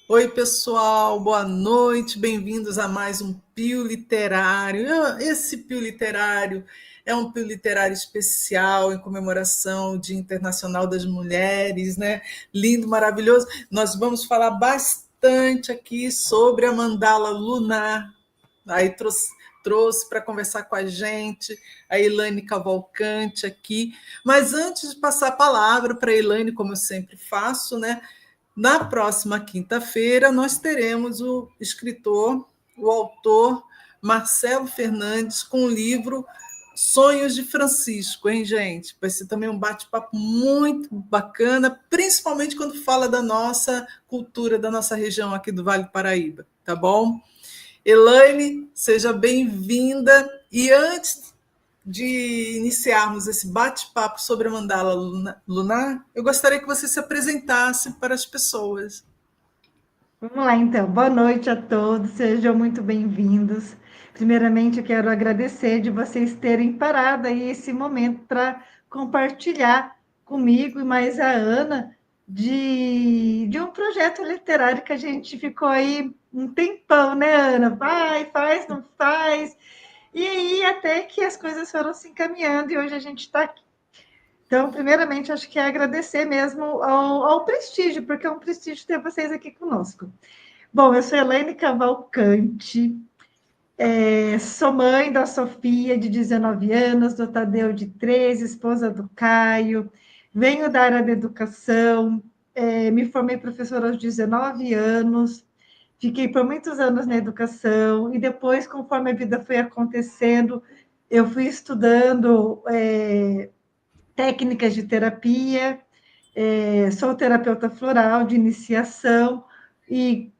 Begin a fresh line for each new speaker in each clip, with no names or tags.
Oi, pessoal, boa noite, bem-vindos a mais um Pio Literário. Esse Pio Literário é um Pio Literário especial em comemoração ao Dia Internacional das Mulheres, né? Lindo, maravilhoso. Nós vamos falar bastante aqui sobre a mandala lunar. Aí trouxe para conversar com a gente a Elaine Cavalcante aqui. Mas antes de passar a palavra para a Elaine, como eu sempre faço, né? Na próxima quinta-feira, nós teremos o escritor, o autor Marcelo Fernandes, com o livro Sonhos de Francisco, hein, gente? Vai ser também um bate-papo muito bacana, principalmente quando fala da nossa cultura, da nossa região aqui do Vale do Paraíba, tá bom? Elaine, seja bem-vinda. E antes de iniciarmos esse bate-papo sobre a mandala lunar, eu gostaria que você se apresentasse para as pessoas.
Vamos lá, então. Boa noite a todos, sejam muito bem-vindos. Primeiramente, eu quero agradecer de vocês terem parado aí esse momento para compartilhar comigo e mais a Ana de um projeto literário que a gente ficou aí um tempão, né, Ana? Vai, faz, não faz. E aí, até que as coisas foram se encaminhando e hoje a gente está aqui. Então, primeiramente, acho que é agradecer mesmo ao prestígio, porque é um prestígio ter vocês aqui conosco. Bom, eu sou Elaine Cavalcante, sou mãe da Sofia, de 19 anos, do Tadeu, de 13, esposa do Caio, venho da área da educação, me formei professora aos 19 anos, fiquei por muitos anos na educação, e depois, conforme a vida foi acontecendo, eu fui estudando técnicas de terapia, sou terapeuta floral de iniciação, e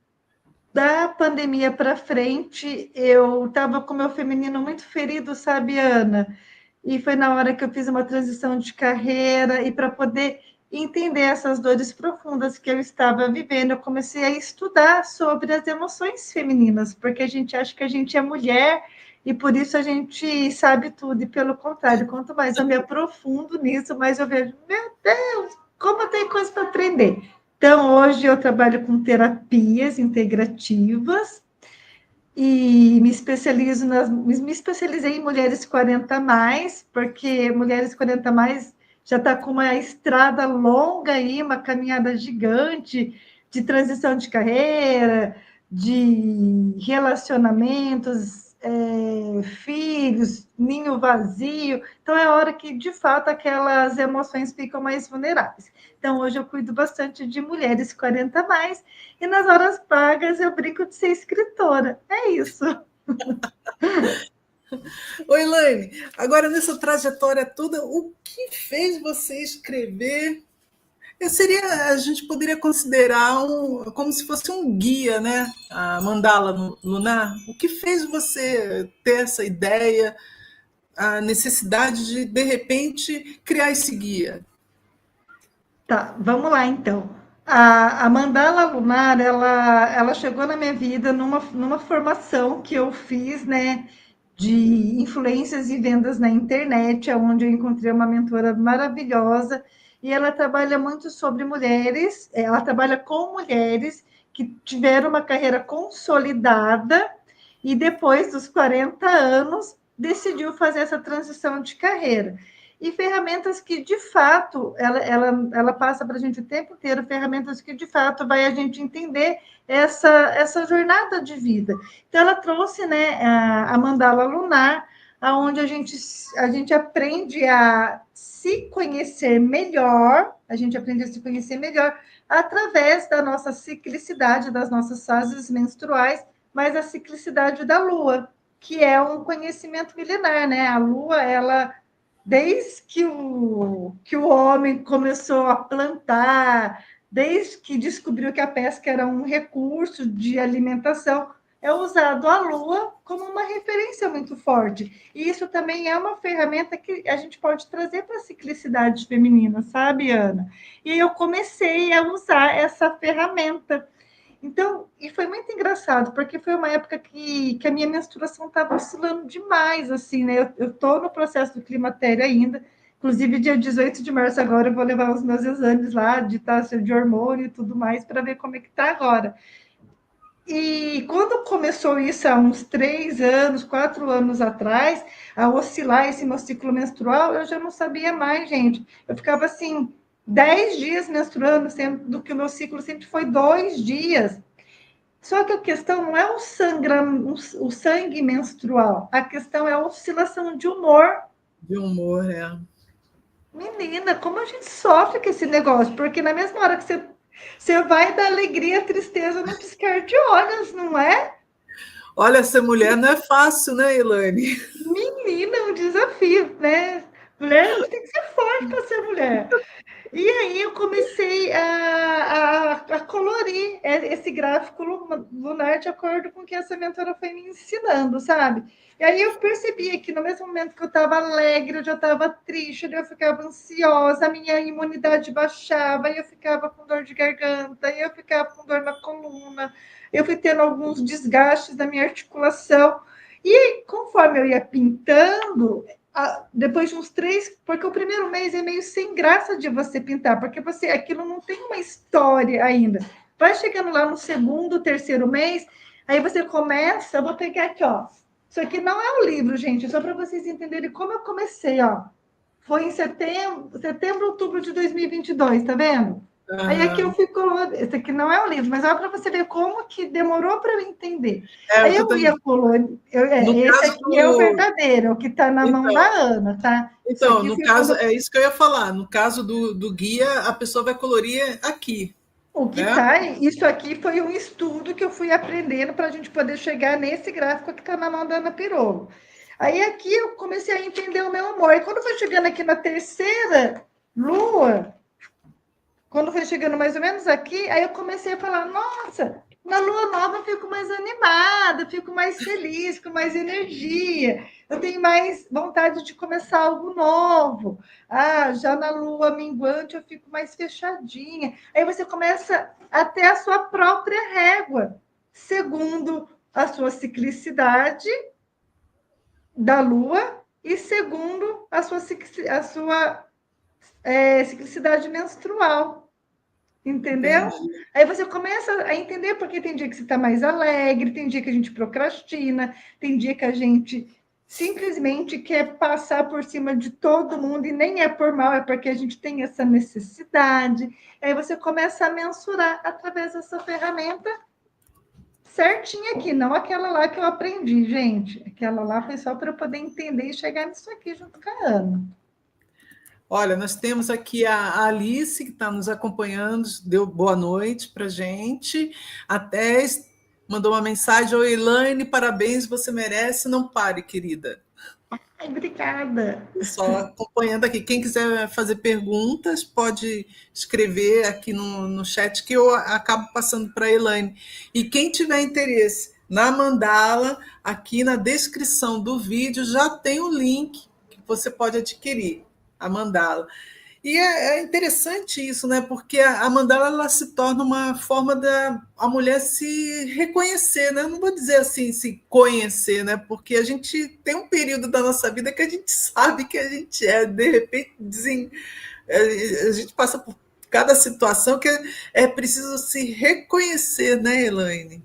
da pandemia para frente, eu estava com o meu feminino muito ferido, sabe, Ana? E foi na hora que eu fiz uma transição de carreira e para poder entender essas dores profundas que eu estava vivendo, eu comecei a estudar sobre as emoções femininas, porque a gente acha que a gente é mulher e por isso a gente sabe tudo, e pelo contrário, quanto mais eu me aprofundo nisso, mais eu vejo, meu Deus, como tem coisa para aprender. Então, hoje eu trabalho com terapias integrativas e me especializei em mulheres 40 mais, porque mulheres 40 mais já está com uma estrada longa aí, uma caminhada gigante de transição de carreira, de relacionamentos, filhos, ninho vazio. Então é hora que, de fato, aquelas emoções ficam mais vulneráveis. Então, hoje eu cuido bastante de mulheres 40 mais, e nas horas vagas eu brinco de ser escritora. É isso.
Oi, Elaine, agora nessa trajetória toda, o que fez você escrever? A gente poderia considerar como se fosse um guia, né? A mandala lunar. O que fez você ter essa ideia, a necessidade de repente, criar esse guia?
Tá, vamos lá então. A mandala lunar, ela chegou na minha vida numa formação que eu fiz, né, de influências e vendas na internet, onde eu encontrei uma mentora maravilhosa, e ela trabalha muito sobre mulheres, ela trabalha com mulheres que tiveram uma carreira consolidada e depois dos 40 anos decidiu fazer essa transição de carreira. E ferramentas que, de fato, ela passa para a gente o tempo inteiro, ferramentas que, de fato, vai a gente entender essa jornada de vida. Então, ela trouxe, né, a mandala lunar, aonde a gente aprende a se conhecer melhor, a gente aprende a se conhecer melhor através da nossa ciclicidade, das nossas fases menstruais, mas a ciclicidade da Lua, que é um conhecimento milenar, né? A Lua, ela desde que o homem começou a plantar, desde que descobriu que a pesca era um recurso de alimentação, é usado a lua como uma referência muito forte. E isso também é uma ferramenta que a gente pode trazer para a ciclicidade feminina, sabe, Ana? E eu comecei a usar essa ferramenta. Então, e foi muito engraçado, porque foi uma época que a minha menstruação estava oscilando demais, assim, né? Eu estou no processo do climatério ainda, Inclusive, dia 18 de março agora eu vou levar os meus exames lá de taxa de hormônio e tudo mais para ver como é que está agora. E quando começou isso há uns 3 anos, 4 anos atrás, a oscilar esse meu ciclo menstrual, eu já não sabia mais, gente. Eu ficava assim, 10 dias menstruando, sendo que o meu ciclo sempre foi 2 dias. Só que a questão não é o sangue menstrual, a questão é a oscilação de humor.
De humor, é.
Menina, como a gente sofre com esse negócio, porque na mesma hora que você vai da alegria à tristeza no piscar de olhos, não é?
Olha, ser mulher não é fácil, né, Elaine?
Menina, é um desafio, né? Mulher, a gente tem que ser forte para ser mulher. E aí eu comecei a colorir esse gráfico lunar de acordo com o que essa mentora foi me ensinando, sabe? E aí eu percebia que no mesmo momento que eu estava alegre, eu já estava triste, eu ficava ansiosa, a minha imunidade baixava, eu ficava com dor de garganta, eu ficava com dor na coluna, eu fui tendo alguns desgastes da minha articulação. E conforme eu ia pintando, depois de uns 3, porque o primeiro mês é meio sem graça de você pintar, porque aquilo não tem uma história ainda. Vai chegando lá no segundo, terceiro mês, aí você começa, eu vou pegar aqui, ó. Isso aqui não é um livro, gente, só para vocês entenderem como eu comecei, ó. Foi em setembro, outubro de 2022, tá vendo? Aí aqui eu
Uhum.
fico, esse aqui não é um livro, mas olha para você ver como que demorou para eu entender.
É o
Aí
que eu
eu
tô...
ia colorindo,
No
esse
caso
aqui é o
do.
verdadeiro, o que está na mão da
Então,
Ana, tá? Isso
então,
aqui
no
foi
caso,
quando
é isso que eu ia falar. No caso do guia, a pessoa vai colorir aqui,
o que
né?
tá, isso aqui foi um estudo que eu fui aprendendo para a gente poder chegar nesse gráfico que está na mão da Ana Pirolo. Aí aqui eu comecei a entender o meu amor. E quando foi chegando aqui na terceira lua, quando foi chegando mais ou menos aqui, aí eu comecei a falar: nossa, na lua nova eu fico mais animada, fico mais feliz, com mais energia, eu tenho mais vontade de começar algo novo. Ah, já na lua minguante eu fico mais fechadinha. Aí você começa a ter a sua própria régua, segundo a sua ciclicidade da lua e segundo a sua ciclicidade menstrual. Entendeu?
Entendi.
Aí você começa a entender porque tem dia que você está mais alegre, tem dia que a gente procrastina, tem dia que a gente simplesmente quer passar por cima de todo mundo e nem é por mal, é porque a gente tem essa necessidade. Aí você começa a mensurar através dessa ferramenta certinha aqui, não aquela lá que eu aprendi, gente. Aquela lá foi só para eu poder entender e chegar nisso aqui junto com a Ana.
Olha, nós temos aqui a Alice, que está nos acompanhando, deu boa noite para a gente. A Tess mandou uma mensagem: oi, Elaine, parabéns, você merece, não pare, querida.
Ai, obrigada.
Só acompanhando aqui. Quem quiser fazer perguntas, pode escrever aqui no chat que eu acabo passando para a Elaine. E quem tiver interesse na mandala, aqui na descrição do vídeo já tem o link que você pode adquirir a mandala. E é interessante isso, né? Porque a mandala ela se torna uma forma da a mulher se reconhecer, né? Eu não vou dizer assim, se conhecer, né? Porque a gente tem um período da nossa vida que a gente sabe que a gente é, de repente a gente passa por cada situação que é preciso se reconhecer, né, Elaine?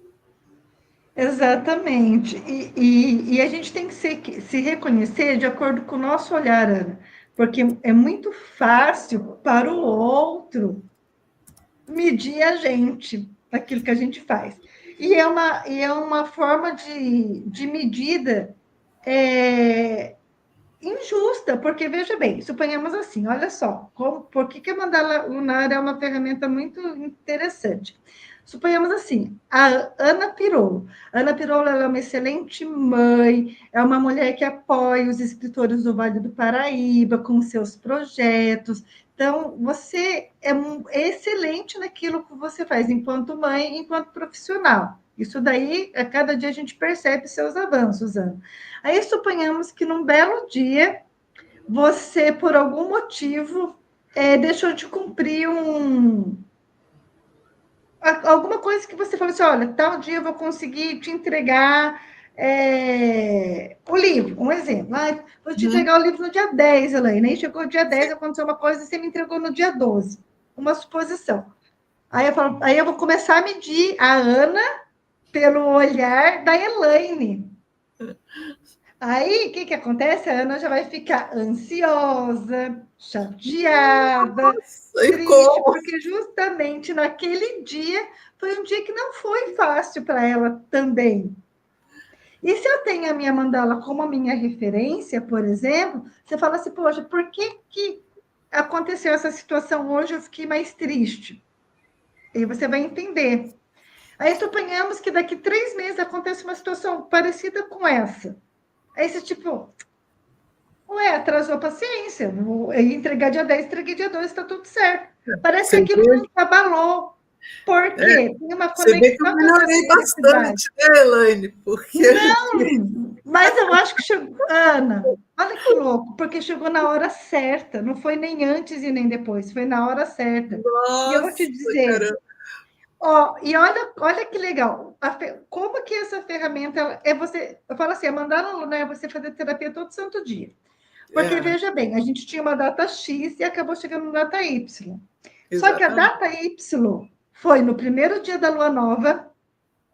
Exatamente. E a gente tem que se reconhecer de acordo com o nosso olhar, Ana, porque é muito fácil para o outro medir a gente, aquilo que a gente faz. E é uma forma de medida é, injusta, porque veja bem, suponhamos assim, olha só, por que a mandala lunar é uma ferramenta muito interessante? Suponhamos assim, a Ana Pirolo. Ana Pirolo ela é uma excelente mãe, é uma mulher que apoia os escritores do Vale do Paraíba com seus projetos. Então, você é excelente naquilo que você faz, enquanto mãe, enquanto profissional. Isso daí, a cada dia a gente percebe seus avanços, Ana. Aí suponhamos que num belo dia você, por algum motivo, deixou de cumprir alguma coisa que você falou assim: olha, tal dia eu vou conseguir te entregar. o livro, um exemplo. Ah, vou te
Uhum.
entregar o livro no dia 10, Elaine. Aí chegou o dia 10, aconteceu uma coisa e você me entregou no dia 12. Uma suposição. Aí eu vou começar a medir a Ana pelo olhar da Elaine. Aí, o que, que acontece? A Ana já vai ficar ansiosa, chateada,
E
triste,
como?
porque justamente naquele dia foi um dia que não foi fácil para ela também. E se eu tenho a minha mandala como a minha referência, por exemplo, você fala assim, poxa, por que, que aconteceu essa situação hoje? Eu fiquei mais triste. E você vai entender. Aí suponhamos que daqui 3 meses acontece uma situação parecida com essa. Aí você, tipo, ué, atrasou a paciência. Vou entregar dia 10, entreguei dia 2, está tudo certo. Parece que
Você
aquilo
vê,
não abalou. Por
é,
quê? Tem uma
você vê que eu
conexão com essa
melhorei
necessidade.
bastante, né, Elaine? Porque a gente.
Não, mas eu acho que chegou. Ana, olha que louco, porque chegou na hora certa. Não foi nem antes e nem depois, foi na hora certa. E eu vou te
Nossa,
dizer,
caramba.
ó, e olha que legal. Como que essa ferramenta é você. Eu falo assim, a mandala lunar é você fazer terapia todo santo dia. Porque,
É,
veja bem, a gente tinha uma data X e acabou chegando na data Y. Só que a
exatamente.
data Y foi no primeiro dia da lua nova,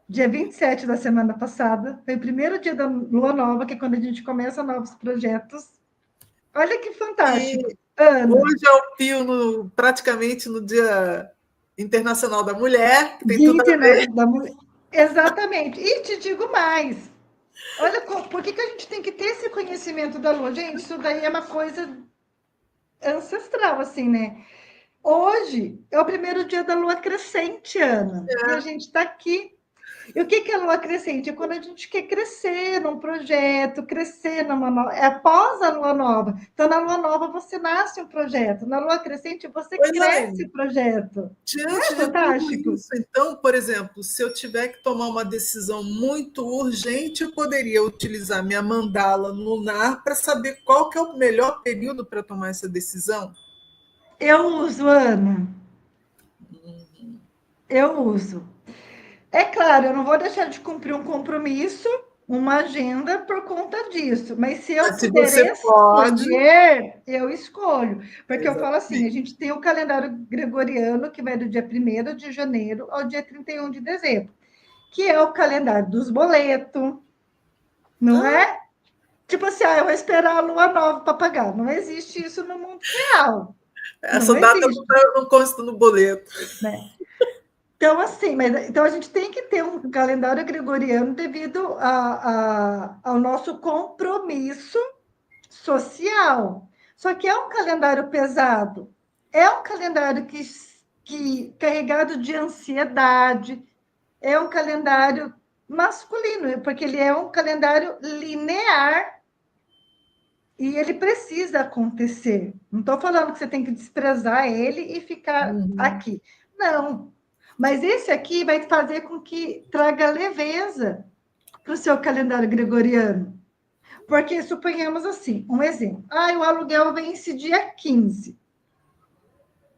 dia 27 da semana passada. Foi o primeiro dia da lua nova, que é quando a gente começa novos projetos. Olha que
E
fantástico, Ana.
hoje é o Pio praticamente no Dia Internacional da Mulher, que tem
Dia
tudo a ver.
Internacional da Mulher. Exatamente. E te digo mais. Olha, por que, que a gente tem que ter esse conhecimento da lua? Gente, isso daí é uma coisa ancestral, assim, né? Hoje é o primeiro dia da lua crescente, Ana. E a gente está aqui. E o que, que é lua crescente? É quando a gente quer crescer num projeto, crescer numa nova. É após a lua nova. Então, na lua nova, você nasce um projeto. Na lua crescente, você
Oi,
cresce
Elaine.
o projeto. Não
Diante
é
de tudo
fantástico?
isso, então, por exemplo, se eu tiver que tomar uma decisão muito urgente, eu poderia utilizar minha mandala lunar para saber qual que é o melhor período para tomar essa decisão?
Eu uso, Ana. Eu uso. É claro, eu não vou deixar de cumprir um compromisso, uma agenda por conta disso, mas se eu
Mas se
puder
você pode,
escolher, eu escolho. Porque eu falo assim: a
exatamente.
gente tem o calendário gregoriano, que vai do dia 1º de janeiro ao dia 31 de dezembro, que é o calendário dos boletos, não
Ah,
é? Tipo assim, eu vou esperar a lua nova para pagar. Não existe isso no mundo real. Não
essa data
existe,
não consta no boleto.
né? Então, assim, então a gente tem que ter um calendário gregoriano devido ao nosso compromisso social. Só que é um calendário pesado, é um calendário que carregado de ansiedade, é um calendário masculino, porque ele é um calendário linear e ele precisa acontecer. Não estou falando que você tem que desprezar ele e ficar
Uhum.
aqui. Não. Mas esse aqui vai fazer com que traga leveza para o seu calendário gregoriano. Porque suponhamos assim, um exemplo. O aluguel vence dia 15.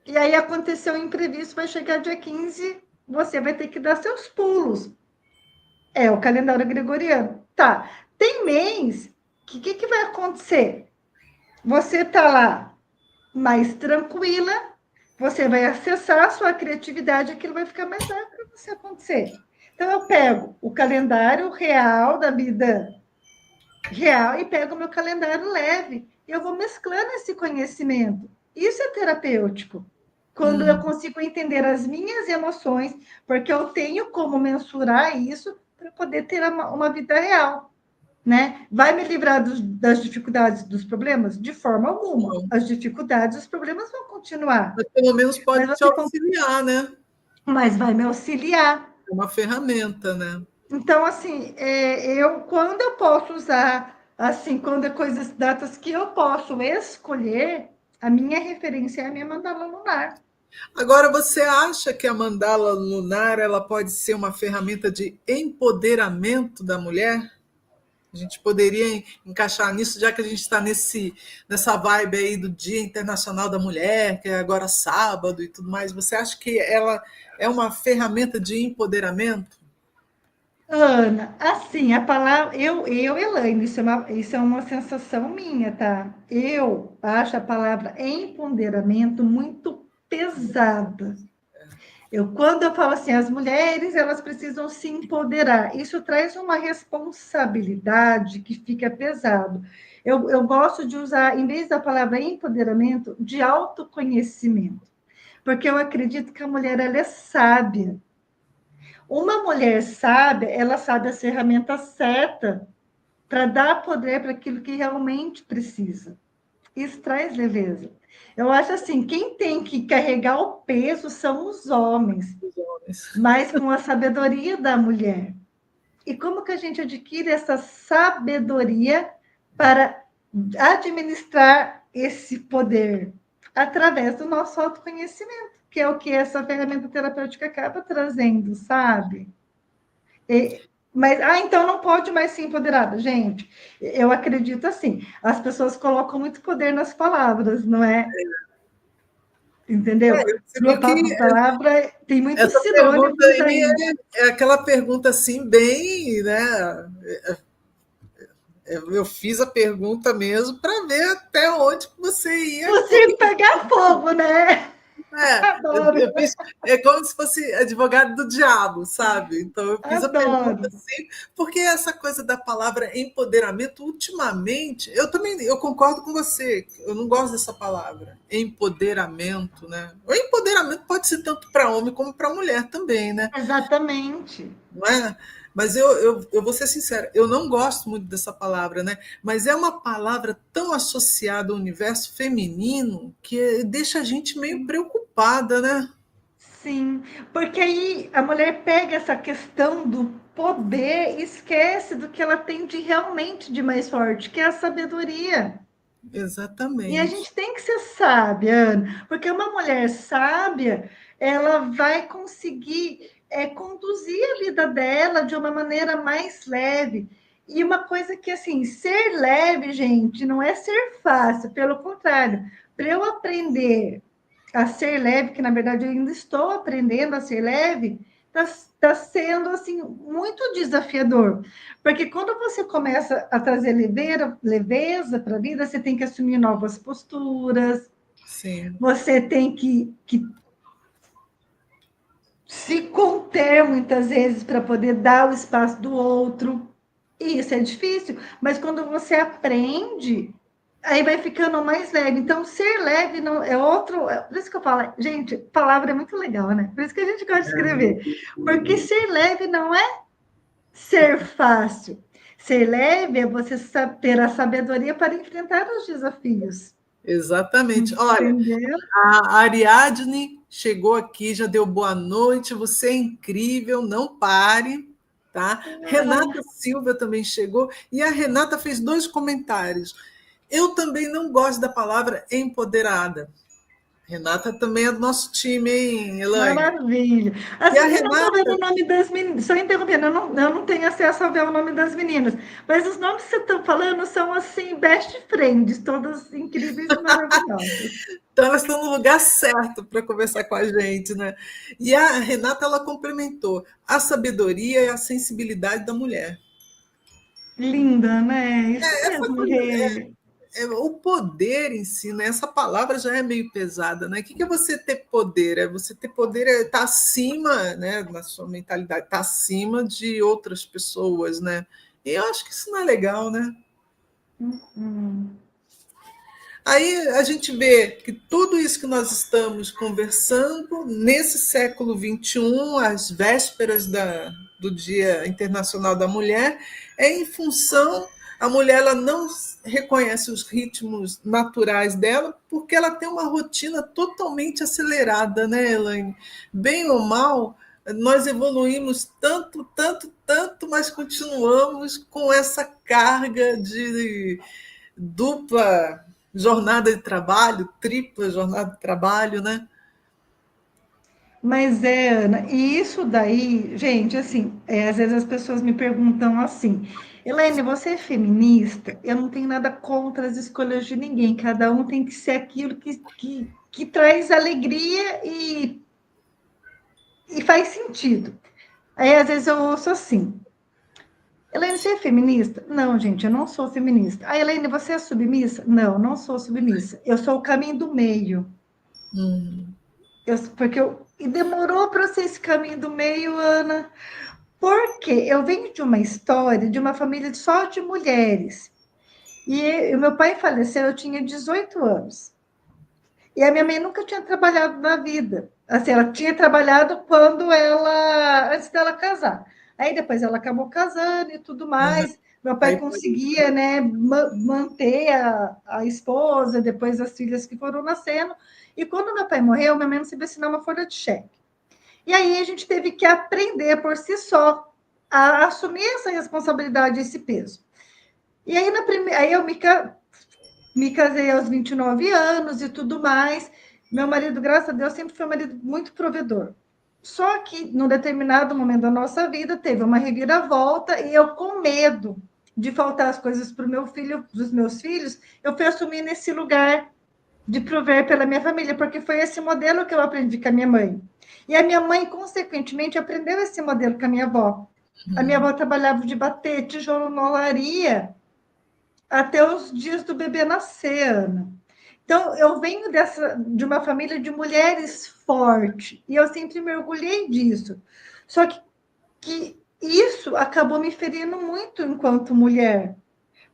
E aí aconteceu um imprevisto, vai chegar dia 15, você vai ter que dar seus pulos. É o calendário gregoriano. Tá. Tem mês que o que vai acontecer? Você tá lá mais tranquila, você vai acessar a sua criatividade, aquilo vai ficar mais rápido para você acontecer. Então, eu pego o calendário real da vida real e pego o meu calendário leve. E eu vou mesclando esse conhecimento. Isso é terapêutico. Quando eu
Hum.
consigo entender as minhas emoções, porque eu tenho como mensurar isso para poder ter uma vida real. Né? Vai me livrar das dificuldades, dos problemas? De forma alguma.
Bom,
As dificuldades, os problemas vão continuar,
mas pelo menos
mas,
pode te auxiliar, né?
mas vai me auxiliar.
É uma ferramenta, né?
Então, assim, quando eu posso usar, assim, quando é coisas, datas que eu posso escolher, a minha referência é a minha mandala lunar.
Agora, você acha que a mandala lunar ela pode ser uma ferramenta de empoderamento da mulher? A gente poderia encaixar nisso, já que a gente está nessa vibe aí do Dia Internacional da Mulher, que é agora sábado e tudo mais. Você acha que ela é uma ferramenta de empoderamento?
Ana, assim, a palavra, Elaine, isso é uma sensação minha, tá? Eu acho a palavra empoderamento muito pesada. Quando eu falo assim, as mulheres, elas precisam se empoderar, isso traz uma responsabilidade que fica pesado. Eu gosto de usar, em vez da palavra empoderamento, de autoconhecimento, porque eu acredito que a mulher, ela é sábia. Uma mulher sábia, ela sabe as ferramentas certas para dar poder para aquilo que realmente precisa. Isso traz leveza. Eu acho assim, quem tem que carregar o peso são os homens,
Os homens.
mas com a sabedoria da mulher. E como que a gente adquire essa sabedoria para administrar esse poder? Através do nosso autoconhecimento, que é o que essa ferramenta terapêutica acaba trazendo, sabe? Mas, então não pode mais ser empoderada. Gente, eu acredito assim, as pessoas colocam muito poder nas palavras, não é? Entendeu?
Eu
E a
percebi que
palavra tem muitos
essa pergunta
sinônimos
aí
aí.
é aquela pergunta assim, bem, né? Eu fiz a pergunta mesmo para ver até onde você ia,
Você
porque
pegar fogo, né? Adoro,
eu fiz, é como se fosse advogado do diabo, sabe? Então eu fiz a pergunta
adoro.
assim, porque essa coisa da palavra empoderamento, ultimamente, eu também eu concordo com você, eu não gosto dessa palavra, empoderamento, né? O empoderamento pode ser tanto para homem como para mulher também, né?
Exatamente.
Não é? Mas eu vou ser sincera, eu não gosto muito dessa palavra, né? Mas é uma palavra tão associada ao universo feminino que deixa a gente meio preocupada, né?
Sim, porque aí a mulher pega essa questão do poder e esquece do que ela tem de realmente de mais forte, que é a sabedoria. E a
Exatamente.
gente tem que ser sábia, Ana, porque uma mulher sábia, ela vai conseguir conduzir a vida dela de uma maneira mais leve. E uma coisa que, assim, ser leve, gente, não é ser fácil, pelo contrário. Para eu aprender a ser leve, que na verdade eu ainda estou aprendendo a ser leve, tá sendo assim muito desafiador. Porque quando você começa a trazer leveza para a vida, você tem que assumir novas posturas,
Sim,
você tem que se conter muitas vezes para poder dar o espaço do outro. E isso é difícil, mas quando você aprende, aí vai ficando mais leve. Então, ser leve não é outro. Por isso que eu falo, gente, palavra é muito legal, né? Por isso que a gente gosta de escrever. Porque ser leve não é ser fácil. Ser leve é você ter a sabedoria para enfrentar os desafios.
exatamente. Olha,
Entendeu?
a Ariadne chegou aqui, já deu boa noite. Você é incrível, não pare, tá? Renata Silva também chegou e a Renata fez dois comentários. Eu também não gosto da palavra empoderada. Renata também é do nosso time, hein, Elaine?
Maravilha.
E a
Assim, eu não estou
Renata,
vendo o nome das meninas, só interrompendo, eu não tenho acesso a ver o nome das meninas, mas os nomes que você está falando são, assim, best friends, todas incríveis e maravilhosas.
então elas estão no lugar certo para conversar com a gente, né? E a Renata, ela complementou a sabedoria e a sensibilidade da mulher.
Linda, né? Isso
Essa
mesmo,
coisa,
Rê.
o poder em si, né? Essa palavra já é meio pesada, né? O que é você ter poder? É você ter poder, é estar acima, né? Na sua mentalidade, estar acima de outras pessoas, né? E eu acho que isso não é legal, né?
Hum.
Aí a gente vê que tudo isso que nós estamos conversando nesse século XXI, às vésperas do Dia Internacional da Mulher, é em função a mulher ela não reconhece os ritmos naturais dela porque ela tem uma rotina totalmente acelerada, né, Elaine? Bem ou mal, nós evoluímos tanto, tanto, tanto, mas continuamos com essa carga de dupla jornada de trabalho, tripla jornada de trabalho, né?
Mas Ana, e isso daí, gente, assim, às vezes as pessoas me perguntam assim, Helene, você é feminista? Eu não tenho nada contra as escolhas de ninguém, cada um tem que ser aquilo que traz alegria e faz sentido. Aí, às vezes, eu ouço assim. Elaine, você é feminista? Não, gente, eu não sou feminista. Ah, Elaine, você é submissa? Não, não sou submissa. Eu sou o caminho do meio. E demorou para ser esse caminho do meio, Ana, porque eu venho de uma história de uma família só de mulheres. E o meu pai faleceu, eu tinha 18 anos. E a minha mãe nunca tinha trabalhado na vida. Assim, ela tinha trabalhado antes dela casar. Aí depois ela acabou casando e tudo
Aham.
mais. Meu pai
Aí por isso.
conseguia, né, manter a esposa, depois as filhas que foram nascendo. E quando meu pai morreu, minha mãe não sabia assinar uma folha de cheque. E aí a gente teve que aprender por si só a assumir essa responsabilidade, esse peso. E aí, aí eu me casei aos 29 anos e tudo mais. Meu marido, graças a Deus, sempre foi um marido muito provedor. Só que, num determinado momento da nossa vida, teve uma reviravolta e eu, com medo de faltar as coisas para o meu filho, dos meus filhos, eu fui assumir nesse lugar de prover pela minha família, porque foi esse modelo que eu aprendi com a minha mãe. E a minha mãe, consequentemente, aprendeu esse modelo com a minha avó. A minha avó trabalhava de bater tijolo na olaria até os dias do bebê nascer, Ana. Então, eu venho de uma família de mulheres forte, e eu sempre me orgulhei disso. Só que isso acabou me ferindo muito enquanto mulher,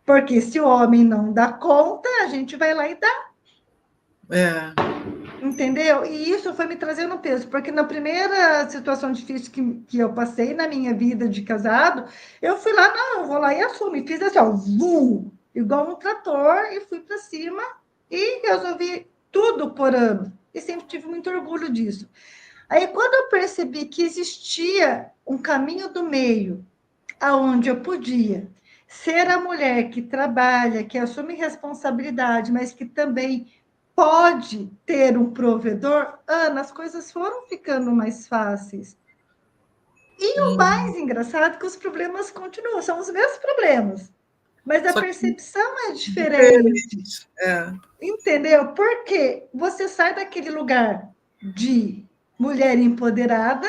porque se o homem não dá conta, a gente vai lá e dá.
É.
Entendeu? E isso foi me trazendo peso, porque na primeira situação difícil que eu passei na minha vida de casado, eu fui lá, não, eu vou lá e assumo. E fiz assim, ó, vum, igual um trator, e fui para cima e resolvi tudo por ano. E sempre tive muito orgulho disso. Aí, quando eu percebi que existia um caminho do meio, aonde eu podia ser a mulher que trabalha, que assume responsabilidade, mas que também pode ter um provedor, Ana, as coisas foram ficando mais fáceis. E o mais engraçado é que os problemas continuam, são os mesmos problemas, mas a
Só que
percepção é diferente.
diferente. É.
Entendeu? Porque você sai daquele lugar de mulher empoderada,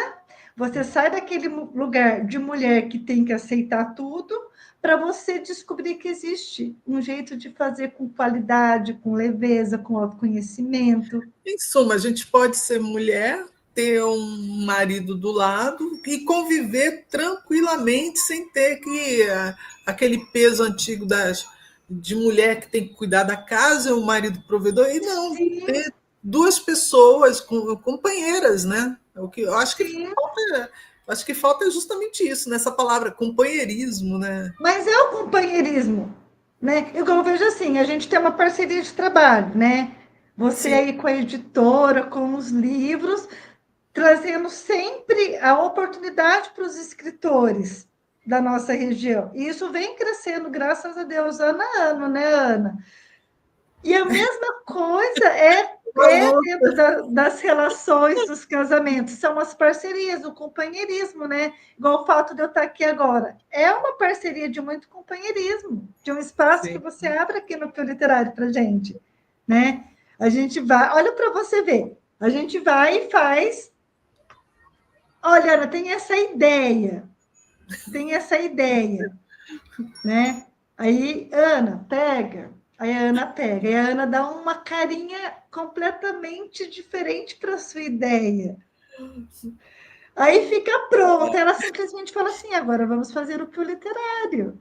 você sai daquele lugar de mulher que tem que aceitar tudo, para você descobrir que existe um jeito de fazer com qualidade, com leveza, com autoconhecimento.
Em suma, a gente pode ser mulher, ter um marido do lado e conviver tranquilamente sem ter que aquele peso antigo de mulher que tem que cuidar da casa e o marido provedor, e não,
Sim,
ter duas pessoas companheiras, né? O que eu
sim.
acho que falta justamente isso, nessa palavra companheirismo, né?
Mas é o companheirismo, né? Eu como vejo assim, a gente tem uma parceria de trabalho, né? Você
Sim,
aí com a editora, com os livros, trazendo sempre a oportunidade para os escritores da nossa região. E isso vem crescendo, graças a Deus, ano a ano, né, Ana? E a mesma coisa
uma
é
luta.
dentro das relações, dos casamentos, são as parcerias, o companheirismo, né? Igual o fato de eu estar aqui agora. É uma parceria de muito companheirismo, de um espaço que
Sim.
você abre aqui no Pio Literário para gente, né? A gente vai, olha para você ver, a gente vai e faz. Olha, Ana, tem essa ideia, né? Aí, Ana, pega. Aí a Ana pega. Aí a Ana dá uma carinha completamente diferente para a sua ideia. Aí fica pronta. Ela simplesmente fala assim: agora vamos fazer o pio literário.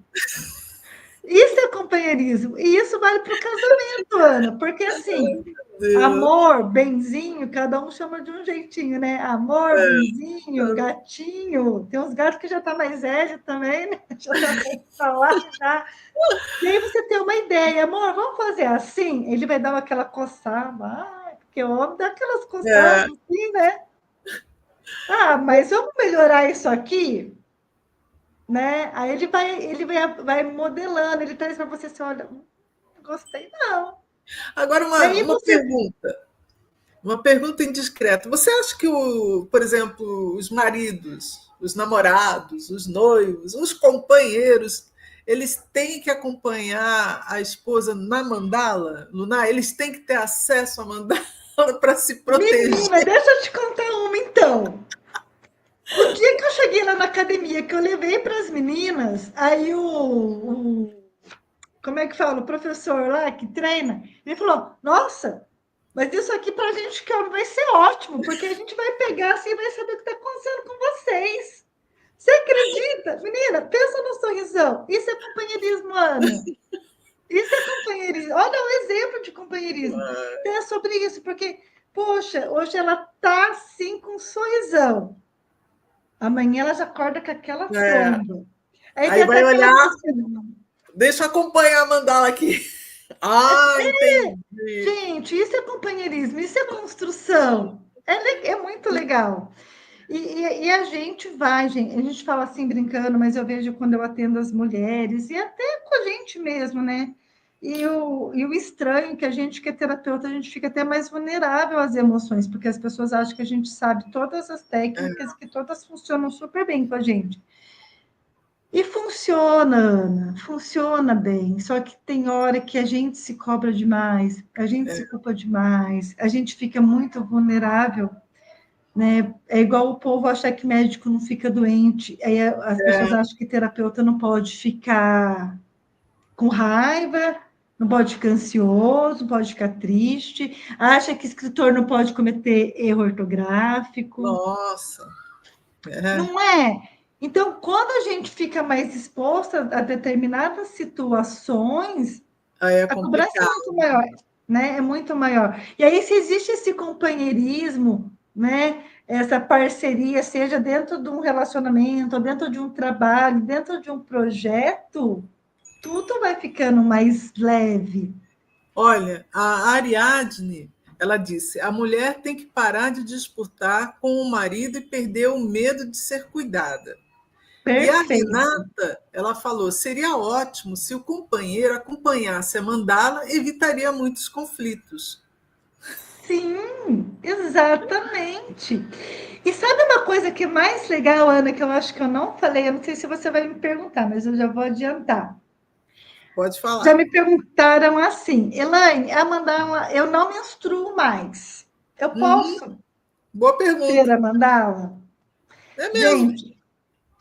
Isso é companheirismo. E isso vale para o casamento, Ana, porque assim,
Deus.
amor, benzinho, cada um chama de um jeitinho, né? Amor, benzinho, gatinho. Tem uns gatos que já tá mais velho também, né? Já tá mais pra lá, já. E aí você tem uma ideia, amor, vamos fazer assim? Ele vai dar aquela coçada, porque o homem dá aquelas
É,
coçadas assim, né? Ah, mas vamos melhorar isso aqui, né? Aí vai modelando, ele traz para você assim, olha, não gostei não.
agora,
E aí você
uma pergunta indiscreta. Você acha que, por exemplo, os maridos, os namorados, os noivos, os companheiros, eles têm que acompanhar a esposa na mandala lunar? Eles têm que ter acesso à mandala para se proteger?
Menina, deixa eu te contar uma então. O dia que eu cheguei lá agora na academia, que eu levei para as meninas, aí como é que fala? O professor lá que treina, ele falou: Nossa, mas isso aqui para a gente que vai ser ótimo, porque a gente vai pegar assim e vai saber o que está acontecendo com vocês. Você acredita? Menina, pensa no sorrisão. Isso é companheirismo, Ana. Isso é companheirismo. Olha o exemplo de companheirismo. É sobre isso, porque, poxa, hoje ela tá assim com um sorrisão. Amanhã ela já acorda com aquela
É,
sombra. Aí tem
aí
até
vai
aquela
olhar,
música.
deixa eu acompanhar a mandala aqui. Ah, entendi.
Gente, isso é companheirismo, isso é construção. É muito legal. E a gente vai, gente, a gente fala assim brincando, mas eu vejo quando eu atendo as mulheres, e até com a gente mesmo, né? E o estranho é que a gente que é terapeuta, a gente fica até mais vulnerável às emoções, porque as pessoas acham que a gente sabe todas as técnicas, que todas funcionam super bem com a gente. E funciona, Ana, funciona bem. Só que tem hora que a gente se cobra demais, a gente se culpa demais, a gente fica muito vulnerável, né? É igual o povo achar que médico não fica doente. Aí as pessoas acham que terapeuta não pode ficar com raiva, não pode ficar ansioso, não pode ficar triste, acha que escritor não pode cometer erro ortográfico.
Nossa, é,
Não é? Então, quando a gente fica mais exposta a determinadas situações,
aí é
a cobrança é
complicado.
muito maior, né? É muito maior. E aí, se existe esse companheirismo, né? Essa parceria, seja dentro de um relacionamento, dentro de um trabalho, dentro de um projeto, tudo vai ficando mais leve.
Olha, a Ariadne, ela disse: a mulher tem que parar de disputar com o marido e perder o medo de ser cuidada. E a
Perfeito.
Renata, ela falou: seria ótimo se o companheiro acompanhasse a mandala, evitaria muitos conflitos.
Sim, exatamente. E sabe uma coisa que é mais legal, Ana, que eu acho que eu não falei, eu não sei se você vai me perguntar, mas eu já vou adiantar.
Pode
Já
falar.
me perguntaram assim, Elaine, a mandala, eu não menstruo mais. Eu posso
Boa
ter
pergunta.
a mandala?
É mesmo.
Gente,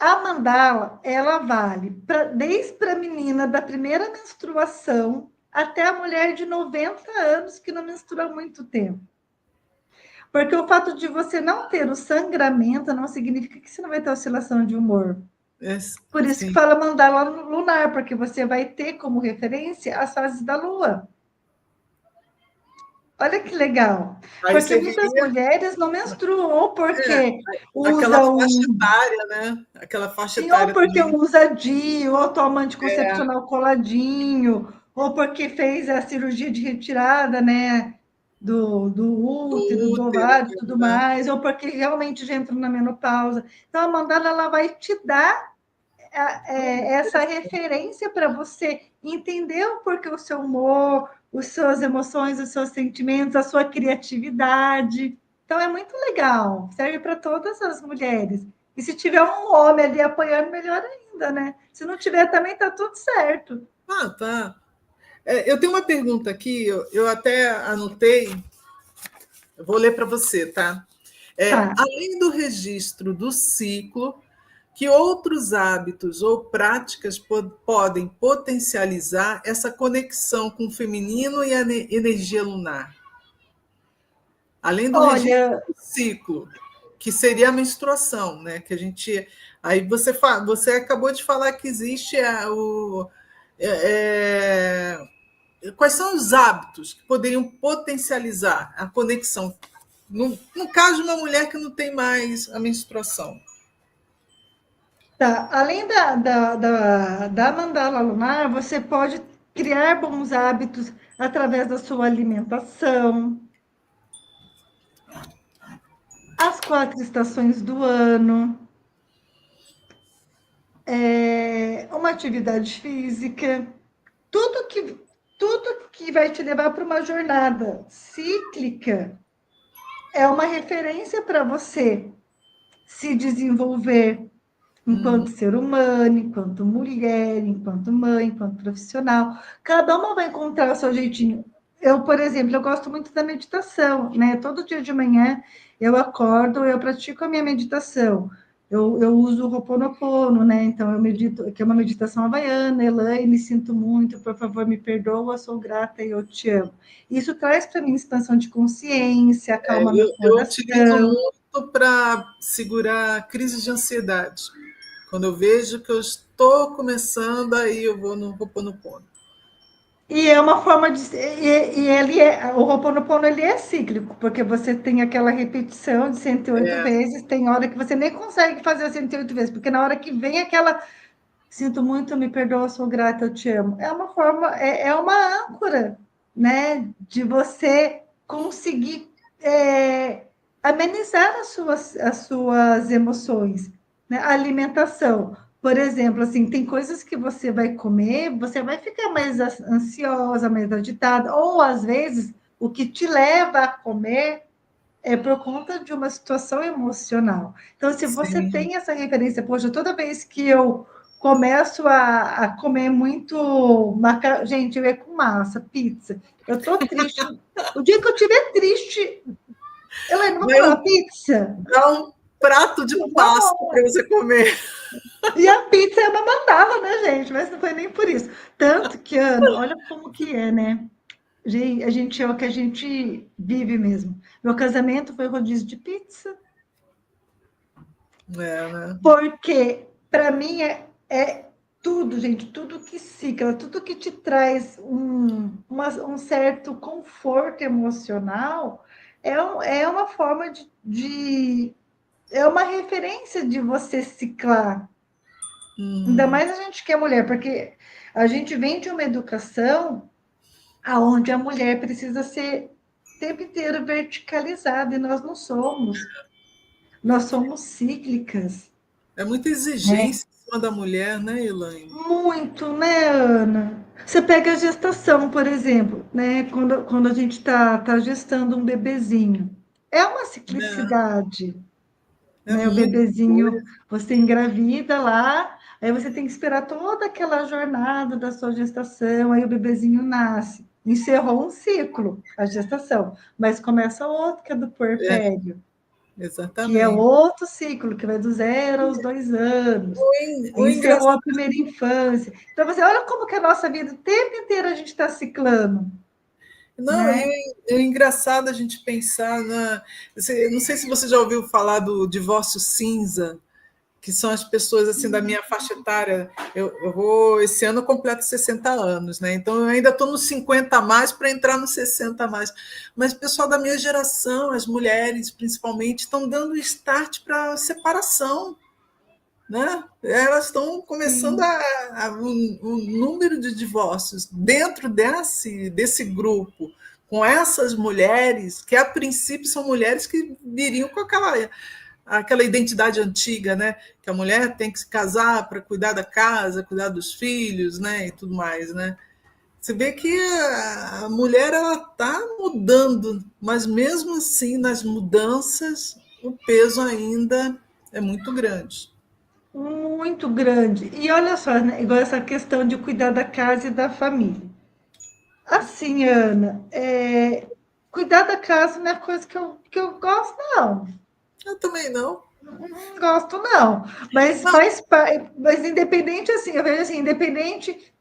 a mandala, ela vale desde para a menina da primeira menstruação até a mulher de 90 anos que não menstrua há muito tempo. Porque o fato de você não ter o sangramento não significa que você não vai ter oscilação de humor.
É,
Por isso que
sim.
fala mandala lunar, porque você vai ter como referência as fases da lua. Olha que legal.
Aí
Porque
você
muitas
viria
mulheres não menstruam, ou porque
aquela
usam,
faixa etária, né? Aquela faixa
sim, ou
etária
porque
também.
usa DIU, ou toma anticoncepcional coladinho, ou porque fez a cirurgia de retirada, né? Do
Do
útero, do
útero,
ovário e tudo
né?
mais, ou porque realmente já entrou na menopausa. Então, a mandala ela vai te dar essa referência para você entender o porquê o seu humor, as suas emoções, os seus sentimentos, a sua criatividade. Então, é muito legal, serve para todas as mulheres. E se tiver um homem ali apoiando, melhor ainda, né? Se não tiver, também tá tudo certo.
Ah, tá. Eu tenho uma pergunta aqui, eu até anotei, eu vou ler para você, tá?
Tá.
Além do registro do ciclo, que outros hábitos ou práticas podem potencializar essa conexão com o feminino e a energia lunar? Além do registro
Olha,
do ciclo, que seria a menstruação, né? Que a gente. Aí você acabou de falar que existe é, quais são os hábitos que poderiam potencializar a conexão? No caso de uma mulher que não tem mais a menstruação.
tá. Além da mandala lunar, você pode criar bons hábitos através da sua alimentação, as 4 estações do ano, uma atividade física, tudo que, tudo que vai te levar para uma jornada cíclica é uma referência para você se desenvolver enquanto ser humano, enquanto mulher, enquanto mãe, enquanto profissional. Cada uma vai encontrar o seu jeitinho. Eu, por exemplo, eu gosto muito da meditação, né? Todo dia de manhã eu acordo, eu pratico a minha meditação. eu uso o Ho'oponopono, né? Então, eu medito, que é uma meditação havaiana. Elaine, sinto muito, por favor, me perdoa, sou grata e eu te amo. Isso traz para mim expansão de consciência, acalma meu
Eu utilizo
coração.
muito para segurar crises de ansiedade. Quando eu vejo que eu estou começando, aí eu vou no Ho'oponopono.
E é uma forma de. E ele é, o Ho'oponopono ele é cíclico, porque você tem aquela repetição de 108 vezes, tem hora que você nem consegue fazer 108 vezes, porque na hora que vem aquela. Sinto muito, me perdoa, sou grata, eu te amo. É uma forma, é uma âncora, né? De você conseguir amenizar as suas emoções. Né? A alimentação. Por exemplo, assim, tem coisas que você vai comer, você vai ficar mais ansiosa, mais agitada, ou às vezes o que te leva a comer é por conta de uma situação emocional. Então, se você
Sim.
tem essa referência, poxa, toda vez que eu começo a comer muito gente, eu ia com massa, pizza, eu tô triste. O dia que eu estiver triste, Helena, vamos comer
Eu
uma pizza?
dá um prato de pasta
Vamos.
para você comer.
E a pizza é uma mandala, né, gente? Mas não foi nem por isso. Tanto que, Ana, olha como que é, né? A gente é o que a gente vive mesmo. Meu casamento foi rodízio de pizza.
É, né?
Porque, para mim, é tudo, gente, tudo que cicla, tudo que te traz um certo conforto emocional é uma forma é uma referência de você ciclar. Ainda
Hum,
mais a gente que é mulher, porque a gente vem de uma educação aonde a mulher precisa ser o tempo inteiro verticalizada, e nós não somos. Nós somos cíclicas,
é muita
né?
exigência em cima da mulher, né, Elaine?
Muito, né, Ana? Você pega a gestação, por exemplo, né? Quando a gente tá gestando um bebezinho. É uma ciclicidade,
É
né? O
muita
bebezinho,
coisa.
você engravida lá, aí você tem que esperar toda aquela jornada da sua gestação, aí o bebezinho nasce. Encerrou um ciclo, a gestação, mas começa outro, que é do
É,
puerpério, que é
exatamente.
outro ciclo, que vai do 0 aos 2 anos.
O
Encerrou
engraçado.
a primeira infância. Então, você olha como que a nossa vida, o tempo inteiro a gente está ciclando,
Não,
né?
é engraçado a gente pensar na. Não sei se você já ouviu falar do divórcio cinza, que são as pessoas assim da minha faixa etária. Eu vou esse ano eu completo 60 anos, né? Então eu ainda estou nos 50 a mais para entrar nos 60 a mais. Mas o pessoal da minha geração, as mulheres principalmente, estão dando start para a separação, né? Elas estão começando
Sim,
o número de divórcios dentro desse grupo, com essas mulheres, que a princípio são mulheres que viriam com aquela identidade antiga, né? Que a mulher tem que se casar para cuidar da casa, cuidar dos filhos, né? E tudo mais, né? Você vê que a mulher ela está mudando, mas mesmo assim nas mudanças o peso ainda é muito grande.
muito grande. E olha só, né? Igual essa questão de cuidar da casa e da família. Assim, Ana, cuidar da casa não é coisa que eu gosto, não.
Eu também não.
Não gosto, não. Mas
Não,
faz parte. Mas independente, assim, eu vejo assim, independente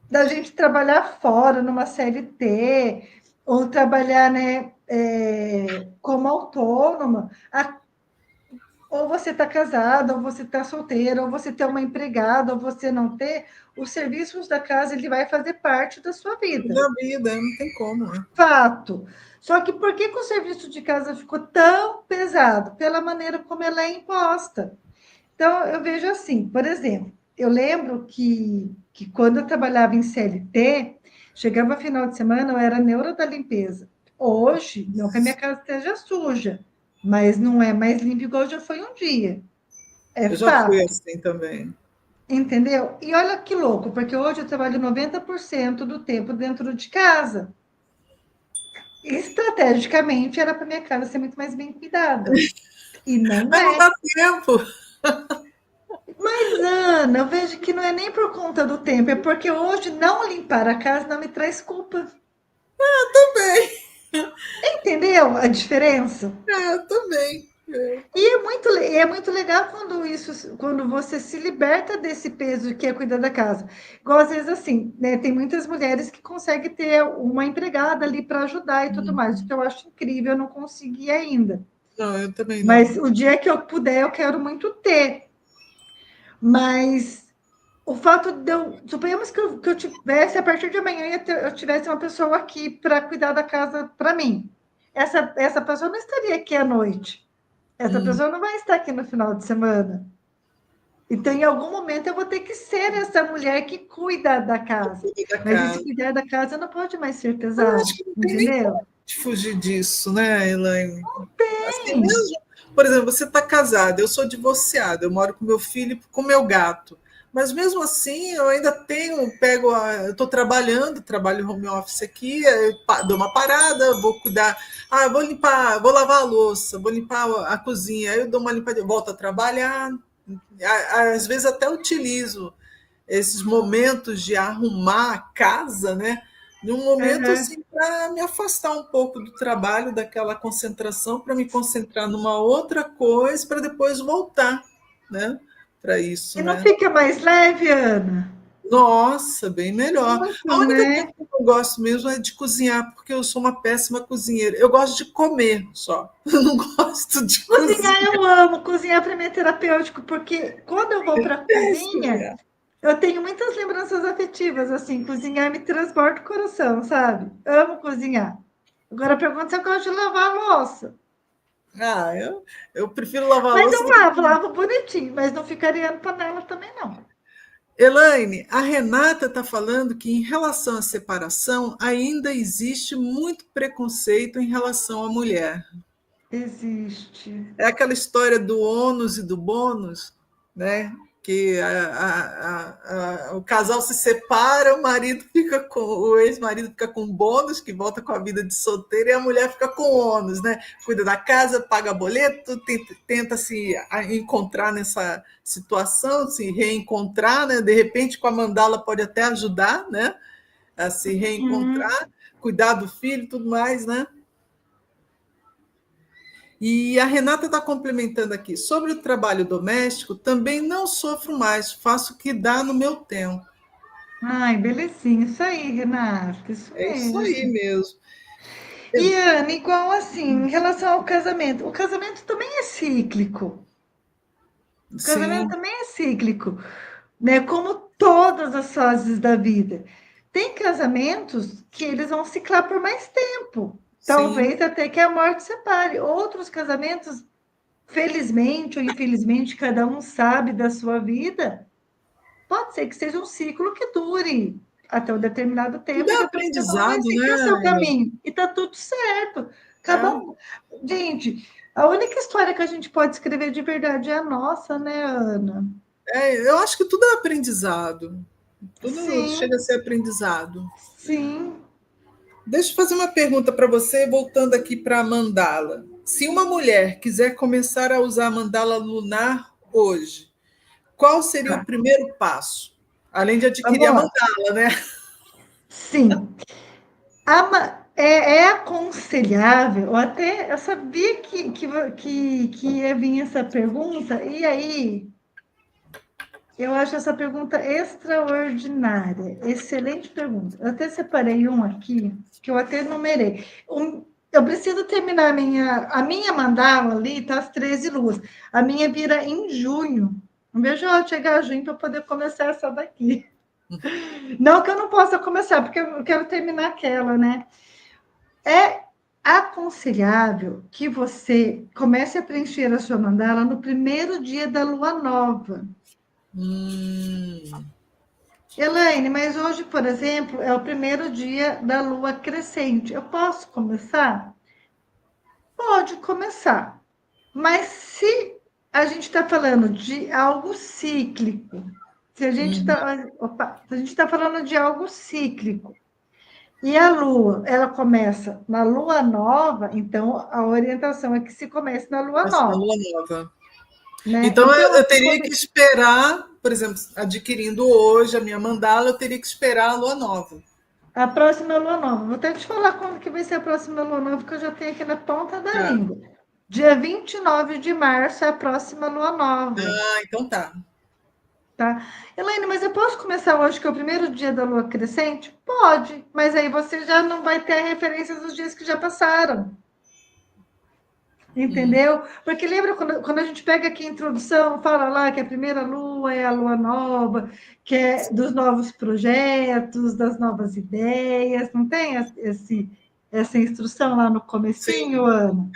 da gente trabalhar fora, numa CLT, ou trabalhar, né, como autônoma, ou você está casada, ou você está solteira, ou você tem uma empregada, ou você não ter, os serviços da casa ele vai fazer parte da sua vida.
da vida, não tem como, né?
Fato. Só que por que o serviço de casa ficou tão pesado? Pela maneira como ela é imposta. Então, eu vejo assim, por exemplo, eu lembro que quando eu trabalhava em CLT, chegava final de semana, eu era neura da limpeza. Hoje, não que a minha casa esteja suja, mas não é mais limpa igual já foi um dia. É
Eu já fui
fato,
assim também.
entendeu? E olha que louco, porque hoje eu trabalho 90% do tempo dentro de casa. Estrategicamente, era para minha casa ser muito mais bem cuidada. E não
Mas não
é.
dá tempo.
Mas, Ana, eu vejo que não é nem por conta do tempo, é porque hoje não limpar a casa não me traz culpa.
Também.
Entendeu a diferença?
Eu também. É.
E é é muito legal quando isso, quando você se liberta desse peso que é cuidar da casa. Igual às vezes assim, né? Tem muitas mulheres que conseguem ter uma empregada ali para ajudar e tudo mais, o que eu acho incrível, eu não consegui ainda.
Não, eu também não.
Mas o dia que eu puder, eu quero muito ter. Mas o fato de eu. Suponhamos que eu tivesse, a partir de amanhã, eu tivesse uma pessoa aqui para cuidar da casa para mim. Essa pessoa não estaria aqui à noite. Essa
Hum,
pessoa não vai estar aqui no final de semana. Então, em algum momento, eu vou ter que ser essa mulher que cuida da casa.
cuida da
Mas esse
casa.
cuidar da casa não pode mais ser
Eu
pesado,
acho que não tem nem
entendeu?
como fugir disso, né, Elaine? Assim
Tem.
mesmo. Por exemplo, você está casada, eu sou divorciada, eu moro com meu filho e com meu gato. Mas mesmo assim, eu ainda tenho, eu estou trabalhando, trabalho home office aqui, dou uma parada, vou cuidar, vou limpar, vou lavar a louça, vou limpar a cozinha, aí eu dou uma limpada, volto a trabalhar. Às vezes até utilizo esses momentos de arrumar a casa, né? Num momento
Uhum.
assim para me afastar um pouco do trabalho, daquela concentração, para me concentrar numa outra coisa, para depois voltar, né? Para isso,
E não
né?
fica mais leve, Ana?
Nossa, bem melhor.
Muito,
A única coisa
né?
que eu não gosto mesmo é de cozinhar, porque eu sou uma péssima cozinheira. Eu gosto de comer só. Eu não gosto de
Cozinhar
cozinhar.
eu amo, cozinhar para mim é terapêutico, porque quando eu vou para a cozinha,
Cozinhar.
eu tenho muitas lembranças afetivas, assim, cozinhar me transporta o coração, sabe? Amo cozinhar. Agora pergunta se eu gosto de lavar a louça.
Eu prefiro lavar a
Mas
louça
eu
do que.
lavo bonitinho, mas não ficaria no panela também, não.
Elaine, a Renata está falando que, em relação à separação, ainda existe muito preconceito em relação à mulher.
Existe.
É aquela história do ônus e do bônus, né? Que o casal se separa, o marido fica com o ex-marido fica com bônus, que volta com a vida de solteiro, e a mulher fica com ônus, né? Cuida da casa, paga boleto, tenta se encontrar nessa situação, se reencontrar, né? De repente, com a mandala pode até ajudar, né? A se
Hum.
reencontrar, cuidar do filho, tudo mais, né? E a Renata está complementando aqui. Sobre o trabalho doméstico, também não sofro mais, faço o que dá no meu tempo.
Ai, belezinha. Isso aí, Renata. Isso
É isso aí
mesmo.
mesmo.
E, Ana, igual assim, em relação ao casamento, o casamento também é cíclico. O casamento
Sim,
também é cíclico, né? Como todas as fases da vida. Tem casamentos que eles vão ciclar por mais tempo.
sim.
Talvez até que a morte separe. Outros casamentos, felizmente ou infelizmente, cada um sabe da sua vida, pode ser que seja um ciclo que dure até um determinado
Tudo
tempo e
é
depois cada um vai
aprendizado,
seguir o seu
né?
caminho. E tá tudo certo. Cada
É,
um. Gente, a única história que a gente pode escrever de verdade é a nossa, né, Ana?
eu acho que tudo é aprendizado. Tudo chega a
Sim,
ser aprendizado.
sim.
Deixa eu fazer uma pergunta para você, voltando aqui para a mandala. Se uma mulher quiser começar a usar a mandala lunar hoje, qual seria o
Tá,
primeiro passo? Além de adquirir
vamos
a
lá.
mandala, né?
Sim. É aconselhável, ou até eu sabia que ia vir essa pergunta, e aí eu acho essa pergunta extraordinária, excelente pergunta. Eu até separei um aqui, que eu até numerei. Eu preciso terminar a minha mandala ali, tá as 13 luas. A minha vira em junho. Não vejo ela chegar a junho para poder começar essa daqui. Não que eu não possa começar, porque eu quero terminar aquela, né? É aconselhável que você comece a preencher a sua mandala no primeiro dia da lua nova.
Hum,
Elaine, mas hoje, por exemplo, é o primeiro dia da lua crescente. Eu posso começar? Pode começar. Mas se a gente está falando de algo cíclico, se a gente
hum.
está, se a gente está falando de algo cíclico, e a lua, ela começa na lua nova, então a orientação é que se comece na lua
Essa
nova,
lua nova.
né?
Então
Então,
eu
assim,
teria que esperar, por exemplo, adquirindo hoje a minha mandala, eu teria que esperar a lua nova.
a próxima lua nova, vou até te falar quando que vai ser a próxima lua nova, que eu já tenho aqui na ponta da
Tá.
língua. Dia 29 de março é a próxima lua nova,
Ah, então tá.
tá? Elaine, mas eu posso começar hoje, que é o primeiro dia da lua crescente? Pode, mas aí você já não vai ter a referência dos dias que já passaram.
Hum,
Entendeu? Porque lembra quando a gente pega aqui a introdução, fala lá que a primeira lua é a lua nova, que é dos novos projetos, das novas ideias, não tem essa instrução lá no comecinho,
sim.
Ana?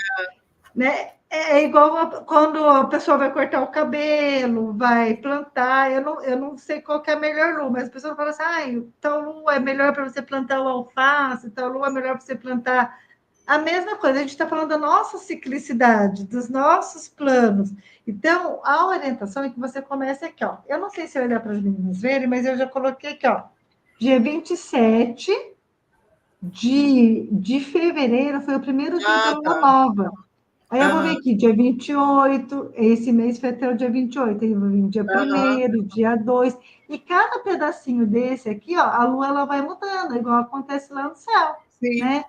Né? É igual quando a pessoa vai cortar o cabelo, vai plantar. Eu não sei qual que é a melhor lua, mas a pessoa fala assim: ah, tal lua é melhor para você plantar o alface, tal lua é melhor para você plantar. A mesma coisa, a gente está falando da nossa ciclicidade, dos nossos planos. Então, a orientação é que você comece aqui, ó. Eu não sei se eu olhar para as meninas verem, mas eu já coloquei aqui, ó. Dia 27 de fevereiro foi o primeiro dia da
Ah,
lua
tá.
nova. Aí eu vou ver
Aham,
aqui, dia 28, esse mês foi até o dia 28, aí eu vou vir dia
aham,
1º, dia 2, e cada pedacinho desse aqui, ó, a lua ela vai mudando, igual acontece lá no céu,
sim.
né?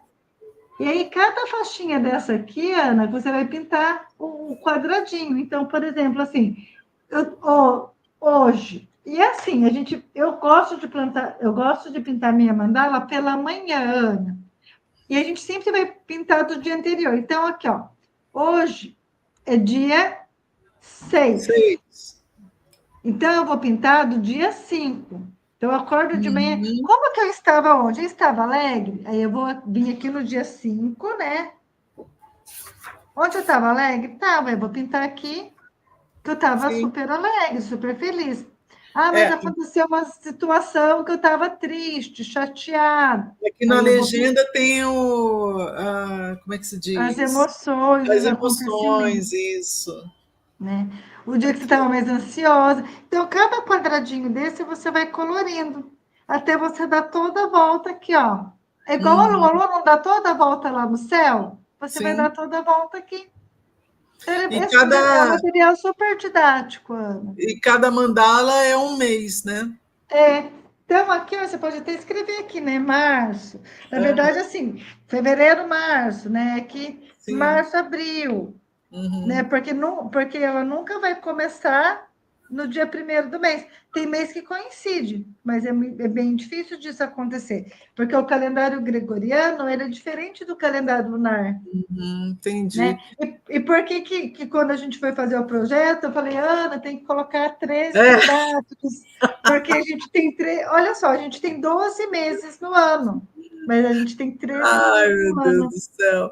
E aí, cada faixinha dessa aqui, Ana, você vai pintar o quadradinho. Então, por exemplo, assim, hoje, e assim, eu gosto de pintar minha mandala pela manhã, Ana. E a gente sempre vai pintar do dia anterior. Então, aqui, ó, hoje é dia 6.
Seis.
Então, eu vou pintar do dia 5. Então, eu acordo de manhã.
Uhum,
Como que eu estava ontem? Eu estava alegre? Aí eu vou vir aqui no dia 5, né? Ontem eu estava alegre? Tava, eu vou pintar aqui que eu estava
sim.
super alegre, super feliz. Ah, mas
É,
aconteceu uma situação que eu estava triste, chateada.
aqui na
Aí eu vou
legenda tem como é que se
as
diz?
emoções,
As
os
emoções,
acontecimentos,
isso.
né? O dia que você
Aqui.
estava mais ansiosa. Então, cada quadradinho desse você vai colorindo até você dar toda a volta aqui, ó. É igual a
Uhum,
lua não dá toda a volta lá no céu? Você vai dar
sim.
toda a volta aqui. Então,
E
é um
cada,
material super didático, Ana.
e cada mandala é um mês, né?
É, então, aqui ó, você pode até escrever aqui, né? Março. Na verdade,
Aham,
assim, fevereiro, março, né? Aqui,
sim.
março, abril, né?
Uhum.
Porque ela nunca vai começar no dia 1º do mês. Tem mês que coincide, mas é bem difícil disso acontecer, porque o calendário gregoriano ele é diferente do calendário lunar.
Entendi.
Né? E por que quando a gente foi fazer o projeto, eu falei, Ana, tem que colocar 13
É.
quadrados, porque a gente tem olha só, a gente tem 12 meses no ano, mas a gente tem 13
Ai,
dias
meu
no
Deus
ano,
do céu.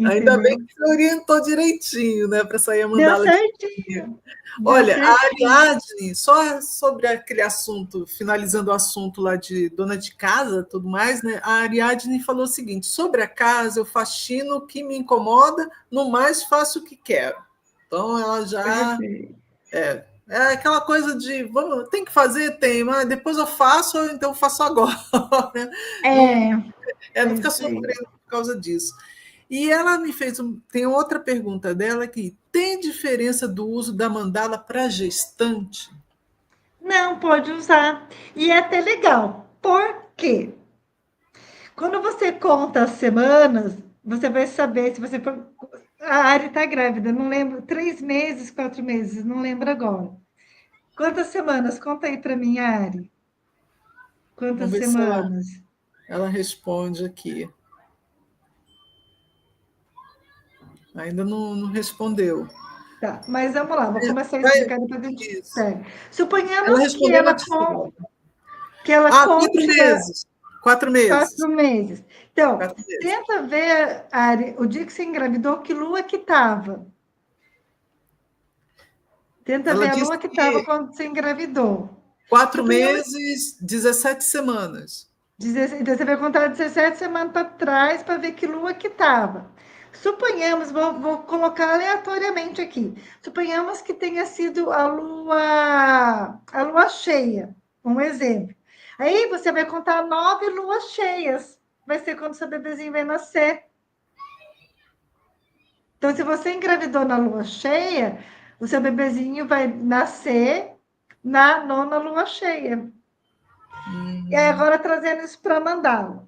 Ainda bem
entendeu?
que você orientou direitinho, né, para sair a
Deu
mandala direitinho.
certinho, deu
Olha, a
certinho.
Ariadne, só sobre aquele assunto, finalizando o assunto lá de dona de casa, tudo mais, né? A Ariadne falou o seguinte: sobre a casa, eu faxino o que me incomoda, no mais faço o que quero. Então, ela já
Perfeito.
é aquela coisa de vamos, tem que fazer, tem, mas depois eu faço, ou então eu faço agora. Não,
É,
não
é
fica
isso aí.
sofrendo por causa disso. E ela me fez tem outra pergunta dela que tem diferença do uso da mandala para gestante?
Não, pode usar. E é até legal. Por quê? Quando você conta as semanas, você vai saber se você for. A Ari está grávida, não lembro, 3 meses, 4 meses, não lembro agora. Quantas semanas? Conta aí para mim, Ari. Quantas
Vamos ver se
semanas?
ela responde aqui. Ainda não respondeu.
Tá, mas vamos lá, vou começar a
Vai,
explicar depois a gente
isso.
segue.
Ela
Suponhamos
respondeu uma de fora.
que ela
Ah, 4 meses.
4
4 meses.
meses. Então,
4 meses.
tenta ver, Ari, o dia que você engravidou, que lua que estava. Tenta
Ela
ver a
disse
lua que estava
que
quando você engravidou.
quatro
Suponhamos
meses, 17 semanas.
Então, você vai contar 17 semanas para trás para ver que lua que estava. Suponhamos, vou colocar aleatoriamente aqui. Suponhamos que tenha sido a lua cheia, um exemplo. Aí você vai contar 9 luas cheias. Vai ser quando seu bebezinho vai nascer. Então, se você engravidou na lua cheia, o seu bebezinho vai nascer na nona lua cheia. E aí,
Hum,
agora trazendo isso para mandala.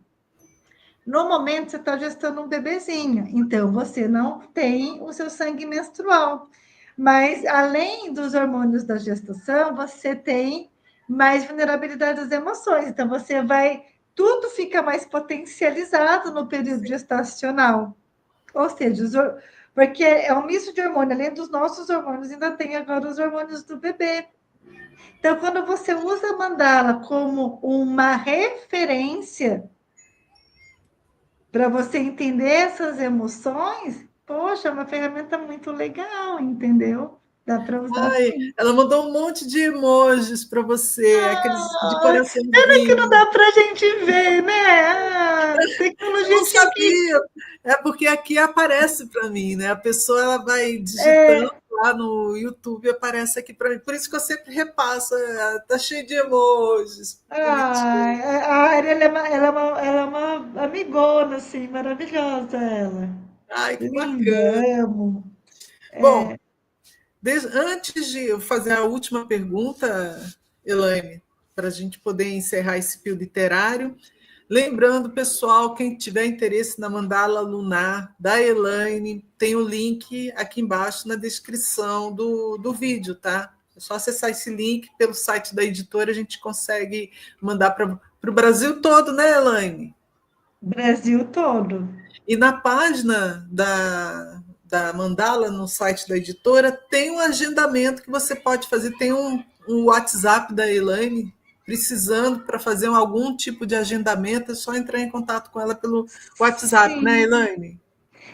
No momento, você está gestando um bebezinho, então você não tem o seu sangue menstrual. Mas, além dos hormônios da gestação, você tem mais vulnerabilidade às emoções. Então, você vai. Tudo fica mais potencializado no período gestacional. Ou seja, porque é um misto de hormônio, além dos nossos hormônios, ainda tem agora os hormônios do bebê. Então, quando você usa a mandala como uma referência para você entender essas emoções, poxa, é uma ferramenta muito legal, entendeu? Dá para usar
Ai,
sim.
ela mandou um monte de emojis para você, aqueles de
Ah, pena que não
coraçãozinho.
dá para a gente ver, né? Ah,
Eu
tecnologia
não
tinha que.
sabia, é porque aqui aparece para mim, né? A pessoa ela vai digitando lá no YouTube, aparece aqui para mim. Por isso que eu sempre repasso, tá cheio de emojis, bonitinho.
A Ari, ela é uma amigona, assim, maravilhosa, ela.
Ai, que
Linda,
bacana.
amo.
Bom, antes de eu fazer a última pergunta, Elaine, para a gente poder encerrar esse pio literário, lembrando, pessoal, quem tiver interesse na mandala lunar da Elaine, tem o link aqui embaixo na descrição do vídeo, tá? É só acessar esse link pelo site da editora, a gente consegue mandar para o Brasil todo, né, Elaine?
Brasil todo.
E na página da Mandala, no site da editora, tem um agendamento que você pode fazer. Tem um WhatsApp da Elaine, precisando para fazer algum tipo de agendamento, é só entrar em contato com ela pelo WhatsApp, né,
Sim,
Elaine?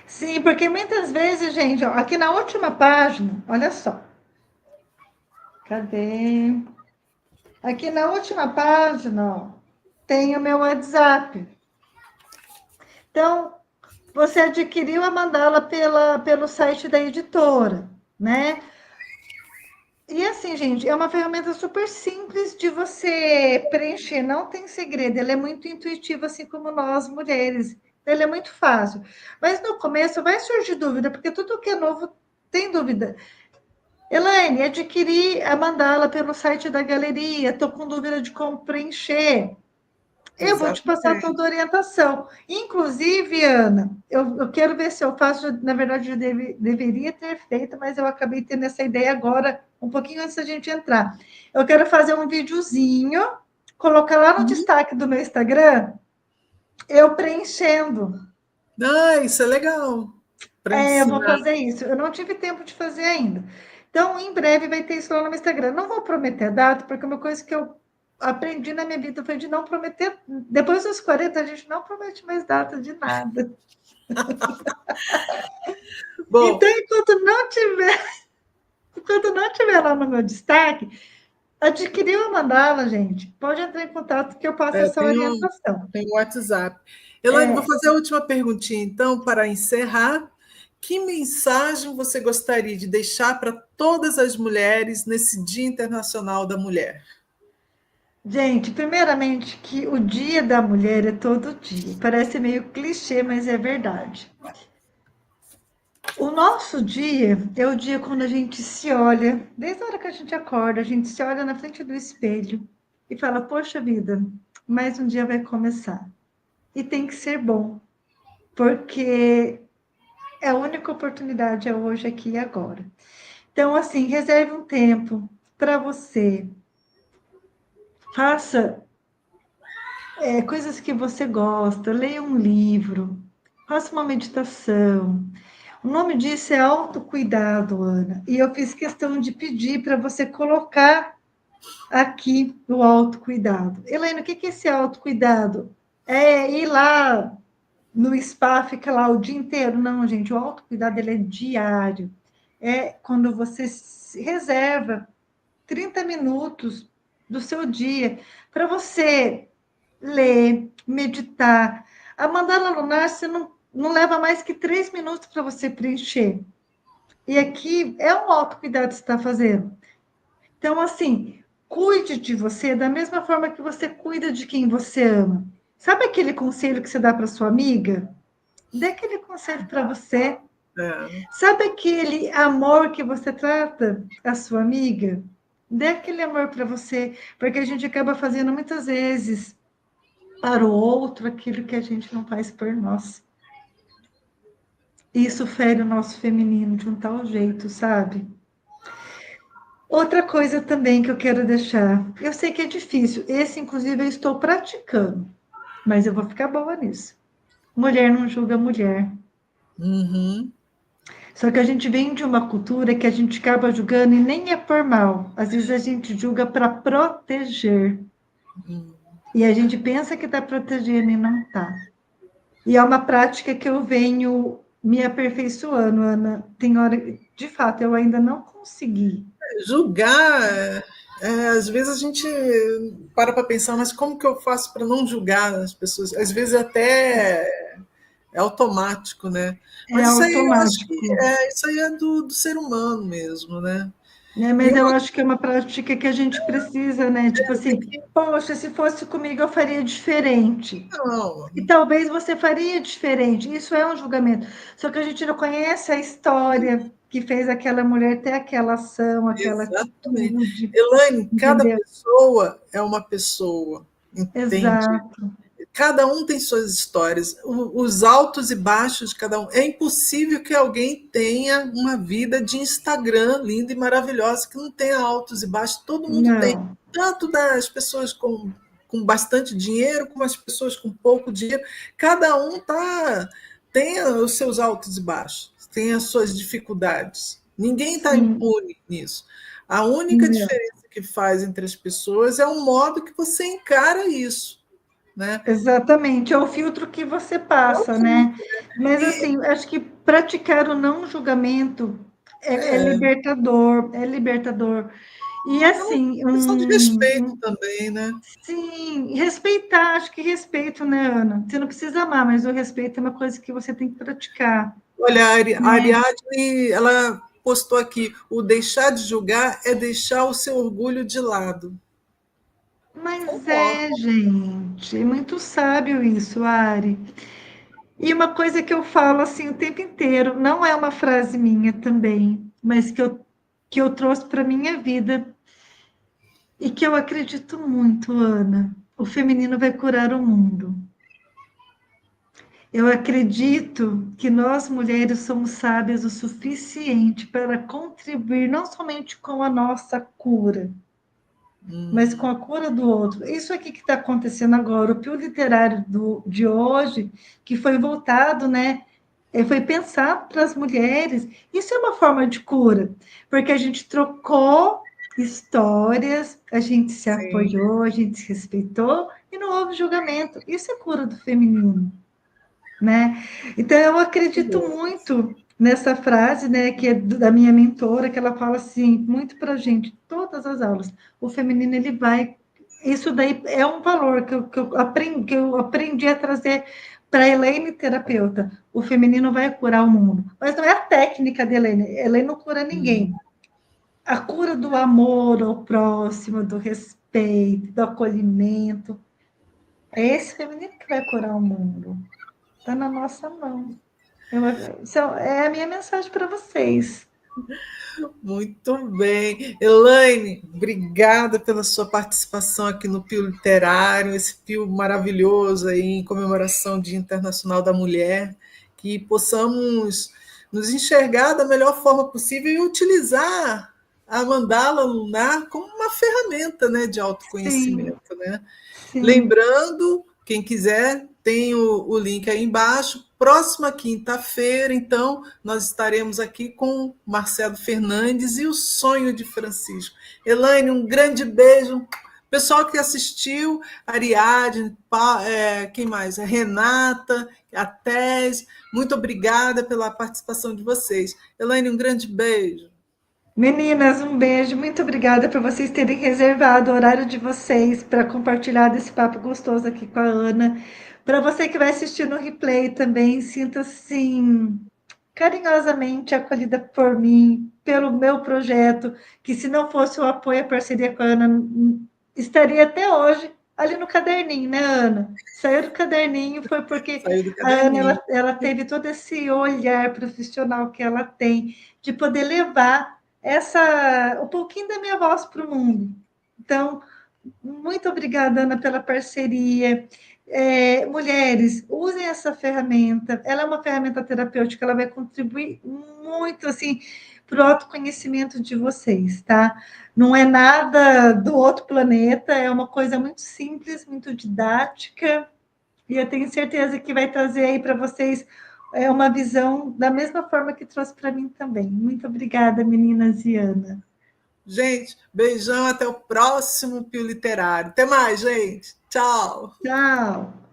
sim, porque muitas vezes, gente, ó, aqui na última página, olha só, cadê? Aqui na última página, ó, tem o meu WhatsApp. Então, você adquiriu a mandala pelo site da editora, né? E assim, gente, é uma ferramenta super simples de você preencher, não tem segredo, ela é muito intuitiva, assim como nós mulheres. Ela é muito fácil. Mas no começo vai surgir dúvida, porque tudo que é novo tem dúvida. Elaine, adquiri a mandala pelo site da galeria, estou com dúvida de como preencher. Eu vou te passar toda a
Exatamente.
orientação. Inclusive, Ana, eu quero ver se eu faço, na verdade, deveria ter feito, mas eu acabei tendo essa ideia agora, um pouquinho antes da gente entrar. Eu quero fazer um videozinho, colocar lá no destaque do meu Instagram, eu preenchendo.
Ah, isso é legal para
Eu vou
ensinar.
fazer isso. Eu não tive tempo de fazer ainda. Então, em breve vai ter isso lá no meu Instagram. Não vou prometer a data, porque uma coisa que eu aprendi na minha vida foi de não prometer. Depois dos 40, a gente não promete mais data de nada.
Bom,
Então, enquanto não tiver lá no meu destaque, adquiriu a mandala, gente. Pode entrar em contato que eu passo essa
tem
orientação.
tem o WhatsApp. Elaine, vou fazer a última perguntinha, então, para encerrar. Que mensagem você gostaria de deixar para todas as mulheres nesse Dia Internacional da Mulher?
Gente, primeiramente que o Dia da Mulher é todo dia. Parece meio clichê, mas é verdade. O nosso dia é o dia quando a gente se olha, desde a hora que a gente acorda, a gente se olha na frente do espelho e fala: Poxa vida, mais um dia vai começar. E tem que ser bom, porque é a única oportunidade é hoje, aqui e agora. Então, assim, reserve um tempo para você, faça coisas que você gosta, leia um livro, faça uma meditação. O nome disso é autocuidado, Ana. E eu fiz questão de pedir para você colocar aqui o autocuidado. Helena, o que é esse autocuidado? É ir lá no spa, fica lá o dia inteiro? Não, gente, o autocuidado ele é diário. É quando você reserva 30 minutos do seu dia para você ler, meditar. A mandala lunar, você não leva mais que 3 minutos para você preencher. E aqui é um autocuidado que você está fazendo. Então, assim, cuide de você da mesma forma que você cuida de quem você ama. Sabe aquele conselho que você dá para sua amiga? Dê aquele conselho para você.
É,
Sabe aquele amor que você trata a sua amiga? Dê aquele amor para você, porque a gente acaba fazendo muitas vezes. para o outro aquilo que a gente não faz por nós. Isso fere o nosso feminino de um tal jeito, sabe? Outra coisa também que eu quero deixar, eu sei que é difícil, esse inclusive eu estou praticando, mas eu vou ficar boa nisso. Mulher não julga mulher.
Uhum.
Só que a gente vem de uma cultura que a gente acaba julgando e nem é por mal. Às vezes a gente julga para proteger. E a gente pensa que está protegendo e não está. E é uma prática que eu venho me aperfeiçoando, Ana. Tem hora, de fato, eu ainda não consegui.
Julgar, às vezes a gente para pensar, mas como que eu faço para não julgar as pessoas? Às vezes até é automático, né?
É
Mas isso aí eu acho
automático.
que isso aí é do ser humano mesmo, né?
Né?
E
Mas eu
uma
acho que é uma prática que a gente precisa, né? Tipo
tem
assim,
que
poxa, se fosse comigo eu faria diferente.
não,
E talvez você faria diferente. Isso é um julgamento. Só que a gente não conhece a história que fez aquela mulher ter aquela ação, aquela
exatamente.
atitude,
Elaine, cada
entendeu?
pessoa é uma pessoa, entende?
Exato.
Cada um tem suas histórias, os altos e baixos de cada um. É impossível que alguém tenha uma vida de Instagram linda e maravilhosa, que não tenha altos e baixos. Todo mundo tem,
Não,
tanto das pessoas com bastante dinheiro, como as pessoas com pouco dinheiro. Cada um tem os seus altos e baixos, tem as suas dificuldades. Ninguém está
sim,
impune nisso. A única
não.
diferença que faz entre as pessoas é o modo que você encara isso, né?
Exatamente, é o filtro que você
É o
passa, né?
filtro.
Mas
E
assim, acho que praticar o não julgamento é
é,
libertador, é libertador. E
é uma
assim,
questão de respeito também, né?
sim, respeitar, acho que respeito, né, Ana? Você não precisa amar, mas o respeito é uma coisa que você tem que praticar,
Olha, a
né?
Ariadne, ela postou aqui, o deixar de julgar é deixar o seu orgulho de lado.
Mas
Concordo.
é, gente, é muito sábio isso, Ari. E uma coisa que eu falo assim o tempo inteiro, não é uma frase minha também, mas que eu trouxe para minha vida e que eu acredito muito, Ana. O feminino vai curar o mundo. Eu acredito que nós mulheres somos sábias o suficiente para contribuir não somente com a nossa cura, mas com a cura do outro. Isso aqui que está acontecendo agora, o Pio Literário de hoje, que foi voltado, né? Foi pensado para as mulheres. Isso é uma forma de cura, porque a gente trocou histórias, a gente se
Sim.
apoiou, a gente se respeitou e não houve julgamento. Isso é cura do feminino, né? Então eu acredito muito nessa frase, né, que é da minha mentora, que ela fala assim, muito para a gente, todas as aulas, o feminino ele vai, isso daí é um valor que eu aprendi a trazer para a Elaine terapeuta. O feminino vai curar o mundo, mas não é a técnica de Elaine. Elaine não cura ninguém. A cura do amor ao próximo, do respeito, do acolhimento, é esse feminino que vai curar o mundo. Está na nossa mão. É a minha mensagem para vocês.
Muito bem. Elaine, obrigada pela sua participação aqui no Pio Literário, esse Pio maravilhoso aí em comemoração do Dia Internacional da Mulher, que possamos nos enxergar da melhor forma possível e utilizar a mandala lunar como uma ferramenta, né, de
Sim,
autoconhecimento, né?
sim.
Lembrando, quem quiser, tem o link aí embaixo. Próxima quinta-feira, então, nós estaremos aqui com Marcelo Fernandes e o Sonho de Francisco. Elaine, um grande beijo. Pessoal que assistiu, Ariadne, quem mais? A Renata, a Tess, muito obrigada pela participação de vocês. Elaine, um grande beijo.
Meninas, um beijo. Muito obrigada por vocês terem reservado o horário de vocês para compartilhar desse papo gostoso aqui com a Ana. Para você que vai assistir no replay também, sinta-se carinhosamente acolhida por mim, pelo meu projeto, que se não fosse o apoio e a parceria com a Ana, estaria até hoje ali no caderninho, né, Ana? Saiu do caderninho foi porque
Saiu do
a Ana
caderninho.
ela teve todo esse olhar profissional que ela tem de poder levar um pouquinho da minha voz para o mundo. Então, muito obrigada, Ana, pela parceria. mulheres, usem essa ferramenta. Ela é uma ferramenta terapêutica, ela vai contribuir muito assim para o autoconhecimento de vocês, tá? Não é nada do outro planeta, é uma coisa muito simples, muito didática, e eu tenho certeza que vai trazer aí para vocês uma visão da mesma forma que trouxe para mim também. Muito obrigada, meninas e Ana.
Gente, beijão, até o próximo Pio Literário. Até mais, gente. Tchau.
Tchau.